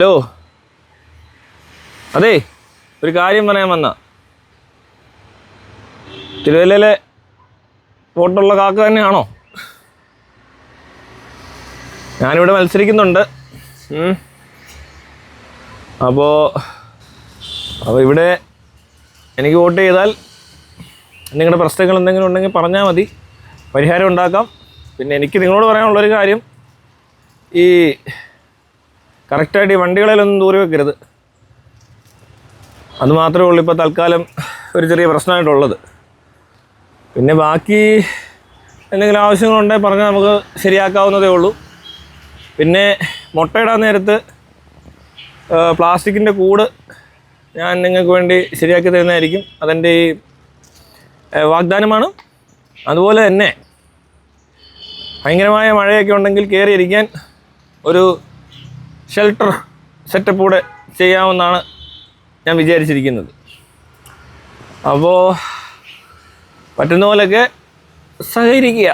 Hello, അതെ ഒരു കാര്യം പറയാൻ വന്ന. തിരുവല്ലയിലെ വോട്ടുള്ള കാക്ക തന്നെയാണോ? ഞാനിവിടെ മത്സരിക്കുന്നുണ്ട്. അപ്പോൾ ഇവിടെ എനിക്ക് വോട്ട് ചെയ്താൽ നിങ്ങളുടെ പ്രശ്നങ്ങൾ എന്തെങ്കിലും ഉണ്ടെങ്കിൽ പറഞ്ഞാൽ മതി, പരിഹാരം ഉണ്ടാക്കാം. പിന്നെ എനിക്ക് നിങ്ങളോട് പറയാനുള്ളൊരു കാര്യം, ഈ കറക്റ്റായിട്ട് ഈ വണ്ടികളിലൊന്നും ദൂരെ വെക്കരുത്. അത് മാത്രമേ ഉള്ളൂ ഇപ്പോൾ തൽക്കാലം ഒരു ചെറിയ പ്രശ്നമായിട്ടുള്ളത്. പിന്നെ ബാക്കി എന്തെങ്കിലും ആവശ്യങ്ങളുണ്ടെങ്കിൽ പറഞ്ഞാൽ നമുക്ക് ശരിയാക്കാവുന്നതേ ഉള്ളൂ. പിന്നെ മുട്ടയിടാൻ നേരത്ത് പ്ലാസ്റ്റിക്കിൻ്റെ കൂട് ഞാൻ നിങ്ങൾക്ക് വേണ്ടി ശരിയാക്കി തരുന്നതായിരിക്കും. അതെൻ്റെ ഈ വാഗ്ദാനമാണ്. അതുപോലെ തന്നെ ഭയങ്കരമായ മഴയൊക്കെ ഉണ്ടെങ്കിൽ കയറിയിരിക്കാൻ ഒരു ഷെൽട്ടർ സെറ്റപ്പ് കൂടെ ചെയ്യാമെന്നാണ് ഞാൻ വിചാരിച്ചിരിക്കുന്നത്. അപ്പോൾ പറ്റുന്ന പോലെയൊക്കെ സഹകരിക്കുക.